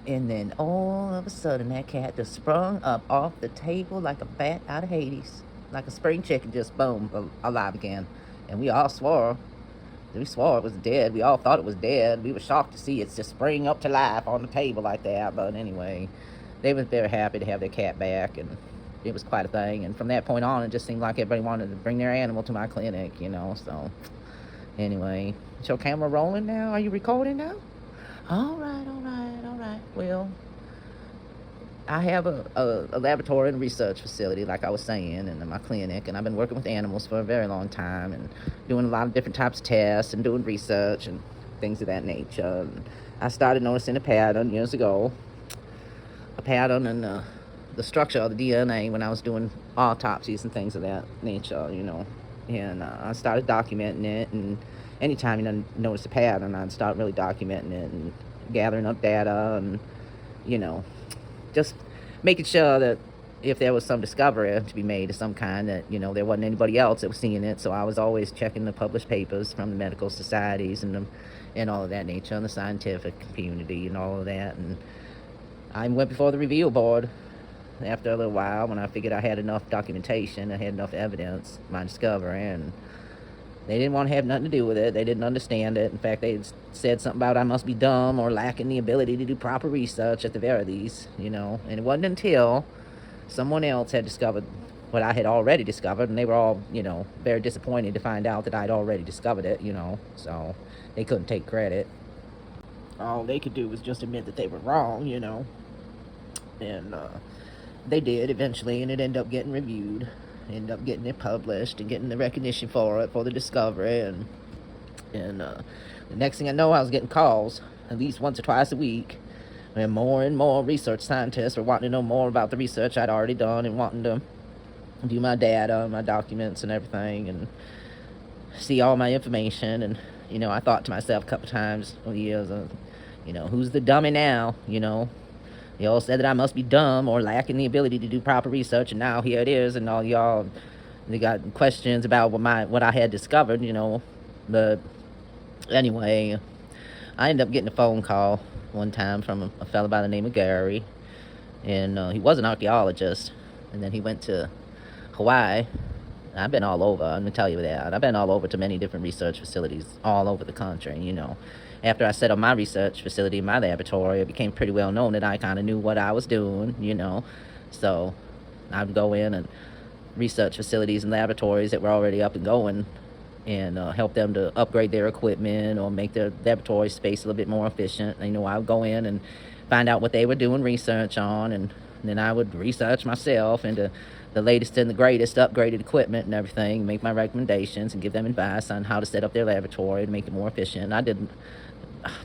And then all of a sudden, that cat just sprung up off the table like a bat out of Hades, like a spring chicken, just boom, alive again. And we all swore. We swore it was dead. We all thought it was dead. We were shocked to see it just spring up to life on the table like that. But anyway, they was very happy to have their cat back, and it was quite a thing. And from that point on, it just seemed like everybody wanted to bring their animal to my clinic, So anyway, is your camera rolling now? Are you recording now? All right, all right, all right. Well, I have a laboratory and research facility, like I was saying, and in my clinic, and I've been working with animals for a very long time and doing a lot of different types of tests and doing research and things of that nature. And I started noticing a pattern years ago, a pattern in the structure of the DNA when I was doing autopsies and things of that nature. And I started documenting it, and anytime notice a pattern, I'd start really documenting it and gathering up data and, you know, just making sure that if there was some discovery to be made of some kind, that there wasn't anybody else that was seeing it. So I was always checking the published papers from the medical societies and all of that nature, and the scientific community and all of that. And I went before the review board after a little while when I figured I had enough documentation, I had enough evidence, my discovery, and they didn't want to have nothing to do with it. They didn't understand it. In fact, they said something about I must be dumb or lacking the ability to do proper research at the very least. And it wasn't until someone else had discovered what I had already discovered, and they were all, very disappointed to find out that I'd already discovered it. So they couldn't take credit. All they could do was just admit that they were wrong. And they did eventually, and it ended up getting reviewed, ended up getting it published and getting the recognition for it, for the discovery. And the next thing I know, I was getting calls at least once or twice a week, and more research scientists were wanting to know more about the research I'd already done and wanting to do my data and my documents and everything and see all my information. And I thought to myself a couple times over the years, who's the dummy now? They all said that I must be dumb or lacking the ability to do proper research, and now here it is, and all y'all, they got questions about what I had discovered. But anyway, I ended up getting a phone call one time from a fellow by the name of Gary, and he was an archaeologist, and then he went to Hawaii. I've been all over. I'm gonna tell you that. I've been all over to many different research facilities all over the country. After I set up my research facility, my laboratory, it became pretty well known that I kind of knew what I was doing. So I'd go in and research facilities and laboratories that were already up and going and help them to upgrade their equipment or make their laboratory space a little bit more efficient. I would go in and find out what they were doing research on, and then I would research myself into the latest and the greatest upgraded equipment and everything, make my recommendations and give them advice on how to set up their laboratory to make it more efficient. I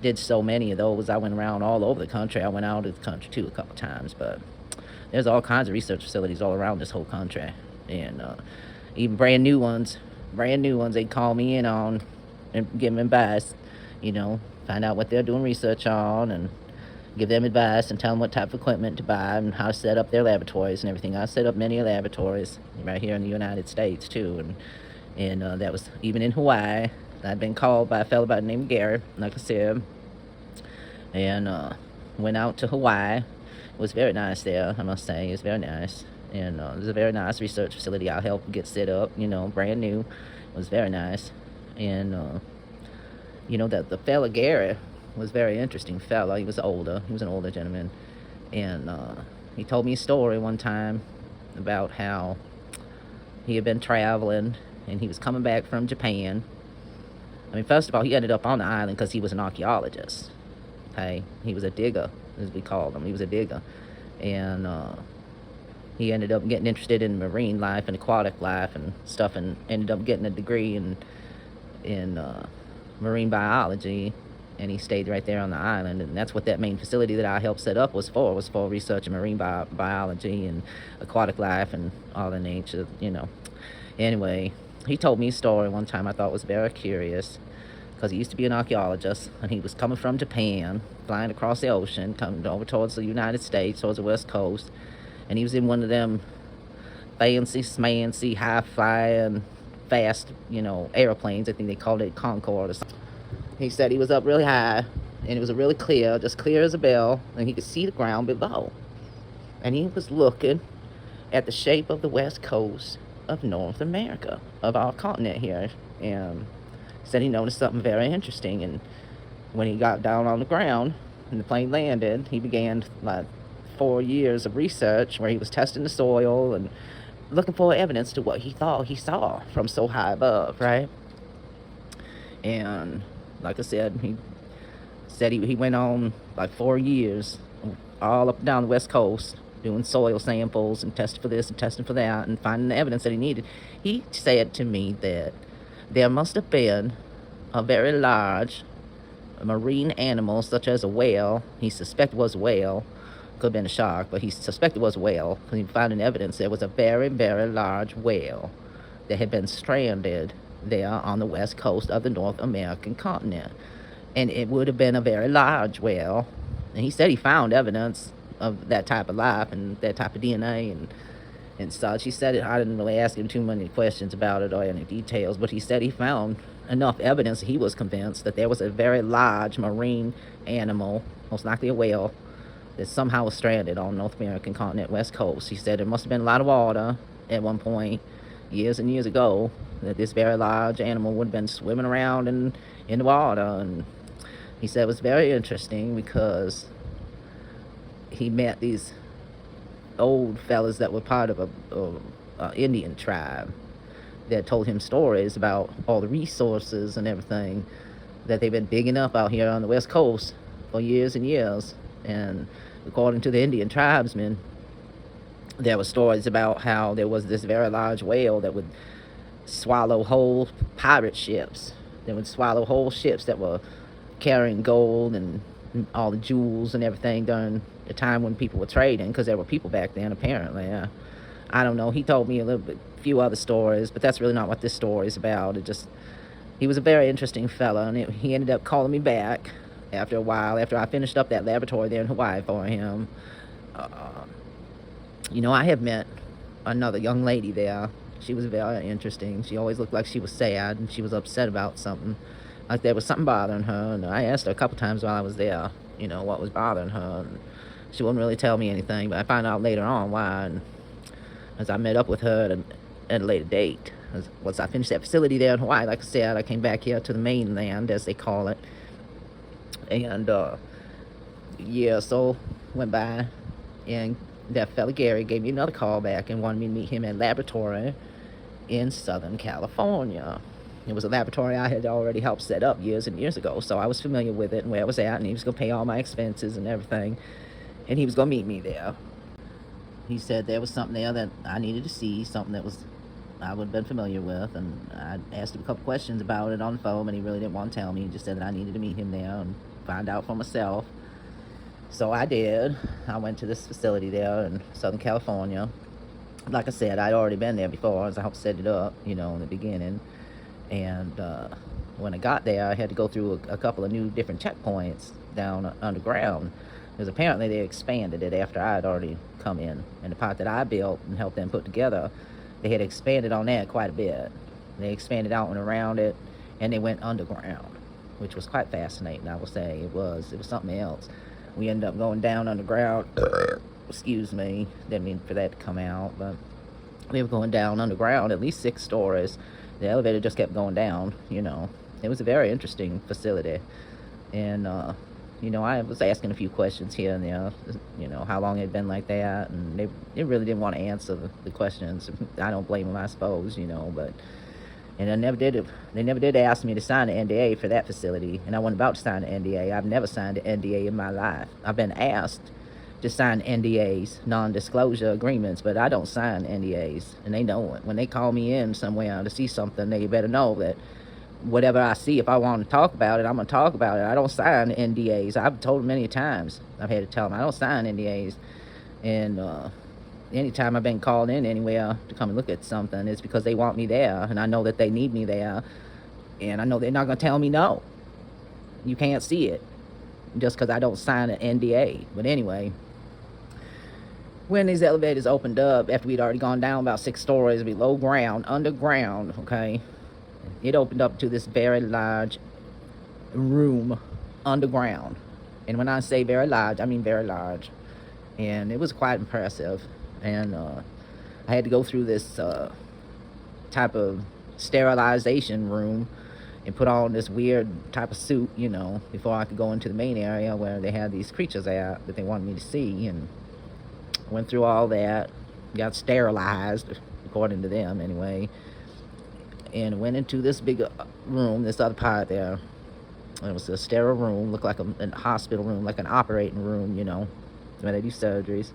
did so many of those. I went around all over the country. I went out of the country too a couple times, but there's all kinds of research facilities all around this whole country, and even brand new ones they call me in on and give them advice, find out what they're doing research on and give them advice and tell them what type of equipment to buy and how to set up their laboratories and everything. I set up many laboratories right here in the United States too, and that was even in Hawaii. I'd been called by a fellow by the name of Gary, like I said, and went out to Hawaii. It was very nice there, I must say. It was very nice, and it was a very nice research facility I helped get set up. Brand new. It was very nice, and that the fella Gary was a very interesting fella. He was older. He was an older gentleman, and he told me a story one time about how he had been traveling and he was coming back from Japan. I mean, first of all, he ended up on the island because he was an archaeologist. Okay, he was a digger, as we called him. He was a digger, and he ended up getting interested in marine life and aquatic life and stuff, and ended up getting a degree in marine biology. And he stayed right there on the island, and that's what that main facility that I helped set up was for research in marine biology and aquatic life and all the nature. Anyway, he told me a story one time I thought was very curious, because he used to be an archaeologist, and he was coming from Japan, flying across the ocean, coming over towards the United States, towards the West Coast, and he was in one of them fancy, smancy, high-flying, fast, airplanes. I think they called it Concorde or something. He said he was up really high, and it was really clear, just clear as a bell, and he could see the ground below. And he was looking at the shape of the west coast of North America, of our continent here. And said he noticed something very interesting. And when he got down on the ground and the plane landed, he began like 4 years of research where he was testing the soil and looking for evidence to what he thought he saw from so high above, right? And like I said, he said he went on like 4 years all up and down the west coast doing soil samples and testing for this and testing for that and finding the evidence that he needed. He said to me that there must have been a very large marine animal such as a whale. He suspected was a whale, could have been a shark, but he suspected was a whale because he found in evidence there was a very, very large whale that had been stranded there on the west coast of the North American continent. And it would have been a very large whale. And he said he found evidence of that type of life and that type of DNA and such. He said it, I didn't really ask him too many questions about it or any details, but he said he found enough evidence that he was convinced that there was a very large marine animal, most likely a whale, that somehow was stranded on North American continent west coast. He said there must have been a lot of water at one point, years and years ago, that this very large animal would have been swimming around in the water. And he said it was very interesting because he met these old fellas that were part of a Indian tribe that told him stories about all the resources and everything that they've been digging up out here on the west coast for years and years. And according to the Indian tribesmen, there were stories about how there was this very large whale that would swallow whole pirate ships. They would swallow whole ships that were carrying gold and all the jewels and everything during the time when people were trading, because there were people back then apparently. I don't know. He told me a few other stories, but that's really not what this story is about. He was a very interesting fella, and he ended up calling me back after a while, after I finished up that laboratory there in Hawaii for him. I had met another young lady there. She was very interesting. She always looked like she was sad and she was upset about something. Like there was something bothering her, and I asked her a couple times while I was there, what was bothering her. And she wouldn't really tell me anything, but I found out later on why. And as I met up with her at a later date, once I finished that facility there in Hawaii, like I said, I came back here to the mainland, as they call it. And year or so went by, and that fella Gary gave me another call back and wanted me to meet him at a laboratory in Southern California. It was a laboratory I had already helped set up years and years ago, so I was familiar with it and where it was at, and he was going to pay all my expenses and everything, and he was going to meet me there. He said there was something there that I needed to see, something that I would have been familiar with, and I asked him a couple questions about it on the phone, and he really didn't want to tell me. He just said that I needed to meet him there and find out for myself. So I did. I went to this facility there in Southern California. Like I said, I'd already been there before, as I helped set it up, in the beginning. And when I got there, I had to go through a couple of new different checkpoints down underground, because apparently they expanded it after I had already come in. And the part that I built and helped them put together, they had expanded on that quite a bit. They expanded out and around it, and they went underground, which was quite fascinating, I will say. It was something else. We ended up going down underground. Excuse me, didn't mean for that to come out, but we were going down underground at least 6 stories. The elevator just kept going down. It was a very interesting facility. And I was asking a few questions here and there, how long it had been like that, and they really didn't want to answer the questions. I don't blame them, I suppose, but and they never did ask me to sign an NDA for that facility, and I wasn't about to sign an NDA. I've never signed an NDA in my life. I've been asked to sign NDAs, non-disclosure agreements, but I don't sign NDAs, and they know it. When they call me in somewhere to see something, they better know that whatever I see, if I want to talk about it, I'm going to talk about it. I don't sign NDAs. I've told them many times. I've had to tell them I don't sign NDAs. And anytime I've been called in anywhere to come and look at something, it's because they want me there, and I know that they need me there, and I know they're not going to tell me no. You can't see it just because I don't sign an NDA. But anyway, when these elevators opened up, after we'd already gone down about 6 stories below ground, underground, okay, it opened up to this very large room underground. And when I say very large, I mean very large. And it was quite impressive. And I had to go through this type of sterilization room and put on this weird type of suit, before I could go into the main area where they had these creatures at that they wanted me to see. And went through all that, got sterilized, according to them anyway, and went into this big room, this other part there. It was a sterile room, looked like a hospital room, like an operating room, where they do surgeries.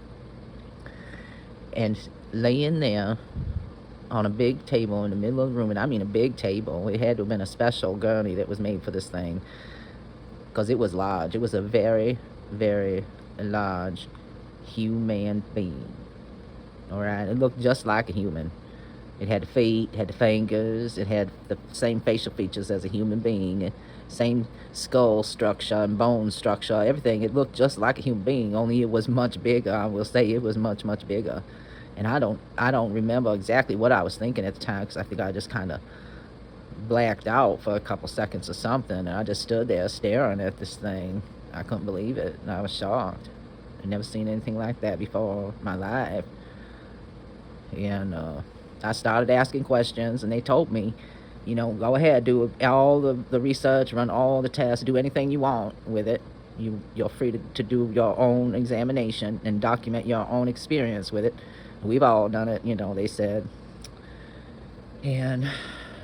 And laying there on a big table in the middle of the room, and I mean a big table. It had to have been a special gurney that was made for this thing, because it was large. It was a very, very large human being. All right, it looked just like a human. It had the feet, had the fingers, it had the same facial features as a human being, same skull structure and bone structure, everything. It looked just like a human being, only it was much bigger. I will say it was much, much bigger. And I don't remember exactly what I was thinking at the time, because I think I just kind of blacked out for a couple seconds or something, and I just stood there staring at this thing. I couldn't believe it, and I was shocked. I'd never seen anything like that before in my life. And I started asking questions, and they told me, go ahead, do all the research, run all the tests, do anything you want with it. You're free to do your own examination and document your own experience with it. We've all done it, they said. And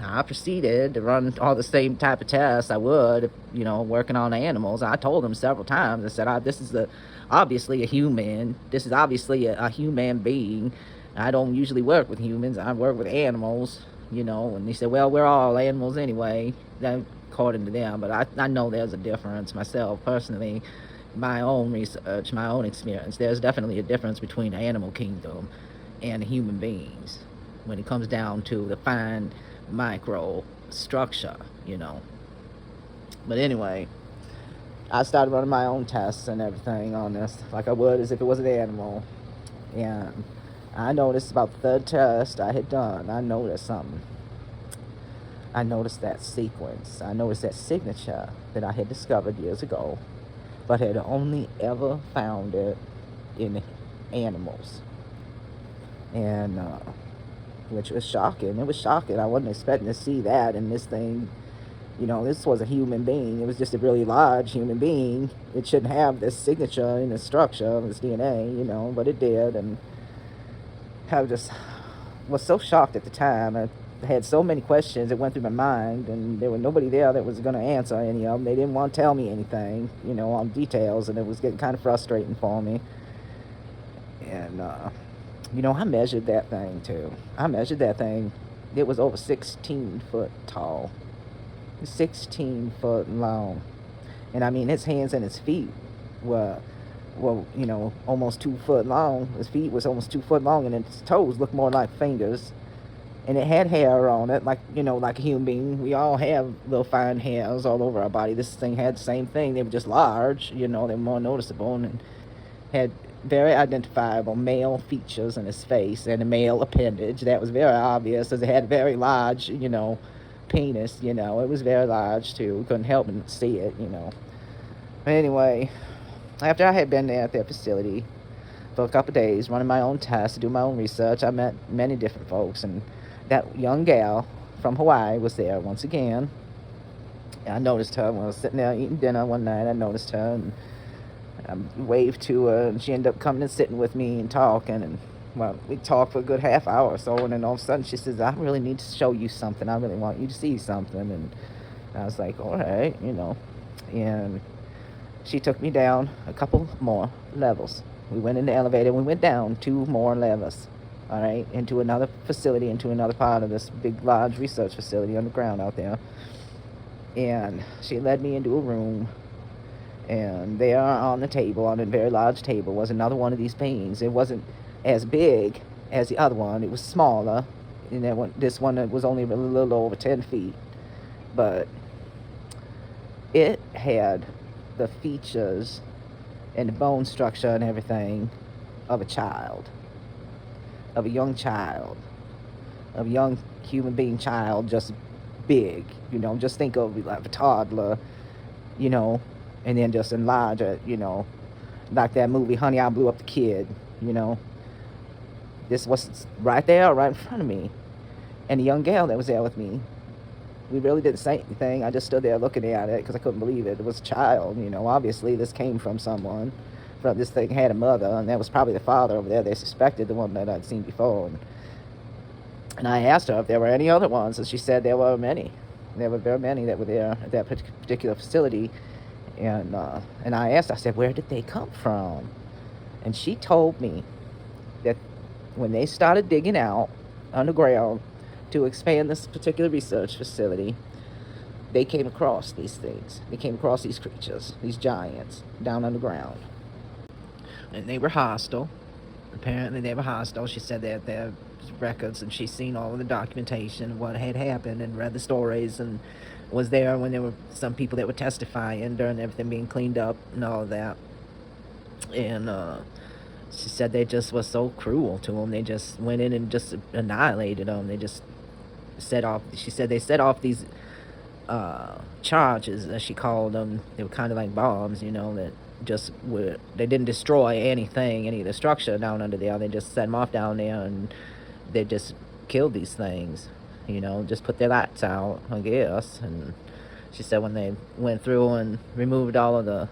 I proceeded to run all the same type of tests I would, working on animals. I told them several times, I said, this is obviously a human. This is obviously a human being. I don't usually work with humans. I work with animals, And they said, well, we're all animals anyway, according to them. But I know there's a difference myself, personally. My own research, my own experience, there's definitely a difference between the animal kingdom and human beings when it comes down to the fine micro structure, But anyway, I started running my own tests and everything on this, like I would as if it was an animal. And I noticed about the third test I had done, I noticed something. I noticed that sequence. I noticed that signature that I had discovered years ago, but had only ever found it in animals. And which was shocking. It was shocking. I wasn't expecting to see that in this thing. This was a human being. It was just a really large human being. It shouldn't have this signature in the structure of its DNA, but it did. And I just was so shocked at the time. I had so many questions that went through my mind, and there was nobody there that was going to answer any of them. They didn't want to tell me anything, on details, and it was getting kind of frustrating for me. And, I measured that thing, too. I measured that thing. It was over 16 foot tall. 16 foot long. And, I mean, his hands and his feet were, almost 2 foot long. His feet was almost 2 foot long, and his toes looked more like fingers. And it had hair on it, like a human being. We all have little fine hairs all over our body. This thing had the same thing. They were just large, they were more noticeable, and had very identifiable male features in his face and a male appendage. That was very obvious, as it had very large, penis, it was very large too. Couldn't help but see it, But anyway, after I had been there at their facility for a couple of days, running my own tests, doing my own research, I met many different folks, and that young gal from Hawaii was there once again. And I noticed her when I was sitting there eating dinner one night. I noticed her, and I waved to her, and she ended up coming and sitting with me and talking, and we talked for a good half hour or so, and then all of a sudden she says, I really need to show you something. I really want you to see something. And I was like, all right, and she took me down a couple more levels. We went in the elevator, and we went down 2 more levels, all right, into another facility, into another part of this big, large research facility underground out there. And she led me into a room, and there on the table, on a very large table, was another one of these beings. It wasn't as big as the other one. It was smaller, and this one was only a little over 10 feet. But it had the features and the bone structure and everything of a child, of a young child, of a young human being child, just big. Just think of like a toddler, and then just enlarge it, like that movie Honey, I Blew Up the Kid. you know this was right there, right in front of me. And the young gal that was there with me, we really didn't say anything. I just stood there looking at it because I couldn't believe it. It was a child. Obviously this came from someone. This thing had a mother, and that was probably the father over there. They suspected, the one that I'd seen before. And I asked her if there were any other ones, and she said there were many. There were very many that were there at that particular facility. And I asked, I said, where did they come from? And she told me that when they started digging out underground to expand this particular research facility, they came across these things. They came across these creatures, these giants, down underground. And they were hostile. Apparently they were hostile. She said that their records, and she's seen all of the documentation of what had happened and read the stories, and was there when there were some people that were testifying during everything being cleaned up and all of that. And she said they just were so cruel to them. They just went in and just annihilated them. They just set off, she said they set off these charges, as she called them. They were kind of like bombs, that just they didn't destroy anything, any of the structure down under there. They just set them off down there, and they just killed these things, just put their lights out, I guess. And she said when they went through and removed all of the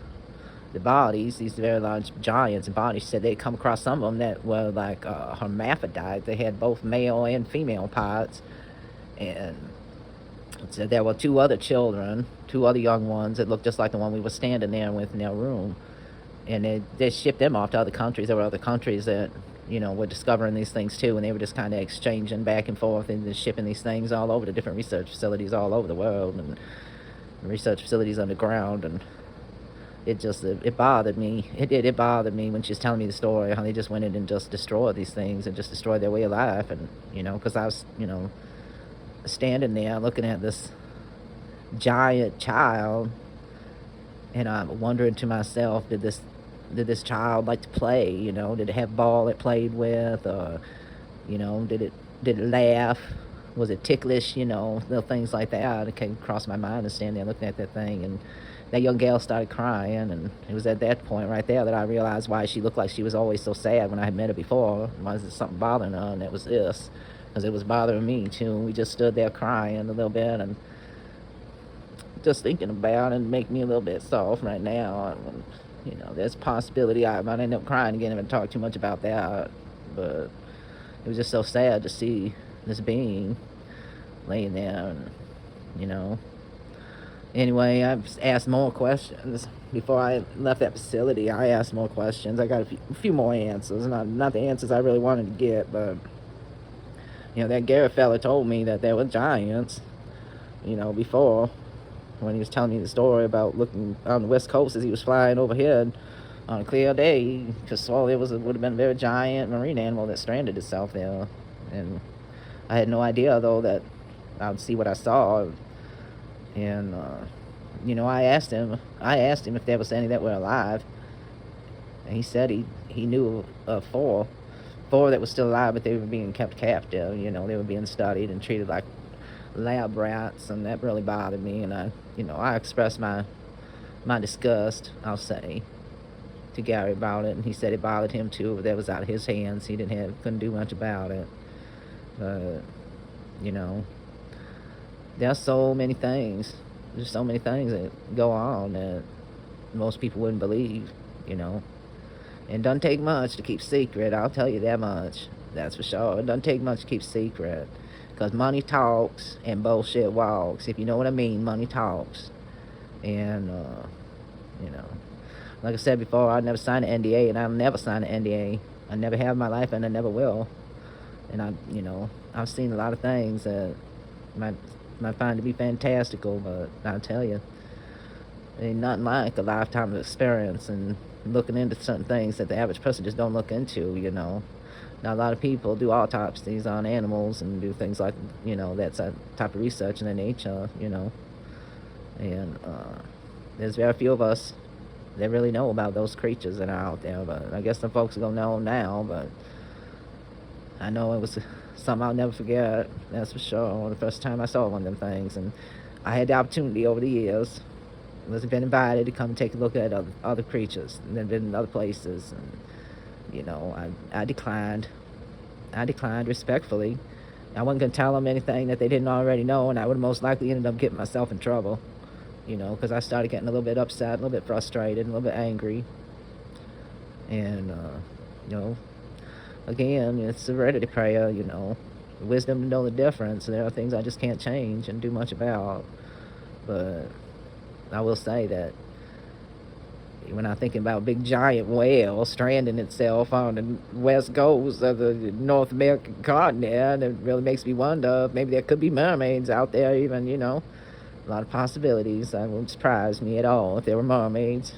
bodies, these very large giants and bodies, she said they'd come across some of them that were like hermaphrodite. They had both male and female parts. And said there were two other children, two other young ones that looked just like the one we were standing there with in their room. And they shipped them off to other countries. There were other countries that, were discovering these things too, and they were just kind of exchanging back and forth and just shipping these things all over to different research facilities all over the world, and research facilities underground. And it bothered me. It bothered me when she was telling me the story, how they just went in and just destroyed these things and just destroyed their way of life. And, because I was, standing there looking at this giant child, and I'm wondering to myself, did this child like to play? Did it have a ball it played with, or did it laugh? Was it ticklish? Little things like that. It came across my mind, and standing there looking at that thing, and that young gal started crying. And it was at that point right there that I realized why she looked like she was always so sad when I had met her before. Was there something bothering her? And it was this, because it was bothering me too. We just stood there crying a little bit, and just thinking about it make me a little bit soft right now. And, there's a possibility I might end up crying again if I talk too much about that. But it was just so sad to see this being laying there. And, anyway, I asked more questions before I left that facility. I asked more questions. I got a few more answers, not the answers I really wanted to get, but that Garrett fella told me that there were giants, before, when he was telling me the story about looking on the West Coast as he was flying overhead on a clear day. He just saw it would have been a very giant marine animal that stranded itself there. And I had no idea, though, that I would see what I saw. And, I asked him if there was any that were alive. And he said he knew of four that were still alive, but they were being kept captive. They were being studied and treated like lab rats, and that really bothered me. And I expressed my disgust, I'll say, to Gary about it, and he said it bothered him too, but that was out of his hands. He couldn't do much about it. But there's so many things. There's so many things that go on that most people wouldn't believe. And it doesn't take much to keep secret, I'll tell you that much. That's for sure. It doesn't take much to keep secret. Because money talks and bullshit walks. If you know what I mean, money talks. And, like I said before, I never signed an NDA, and I'll never sign an NDA. I never have in my life, and I never will. And I've seen a lot of things that might find to be fantastical, but I'll tell you, ain't nothing like a lifetime of experience and looking into certain things that the average person just don't look into. Now, a lot of people do autopsies on animals and do things like, that's a type of research in that nature, and there's very few of us that really know about those creatures that are out there. But I guess some folks are gonna know now. But I know it was something I'll never forget, that's for sure. The first time I saw one of them things, and I had the opportunity over the years was been invited to come take a look at other creatures, and then been in other places, and I declined. I declined respectfully. I wasn't gonna tell them anything that they didn't already know, and I would most likely ended up getting myself in trouble. Because I started getting a little bit upset, a little bit frustrated, a little bit angry, and you know, again, it's serenity prayer. Wisdom to know the difference. There are things I just can't change and do much about, but I will say that when I'm thinking about big giant whale stranding itself on the west coast of the North American continent, it really makes me wonder if maybe there could be mermaids out there even, a lot of possibilities. That wouldn't surprise me at all if there were mermaids.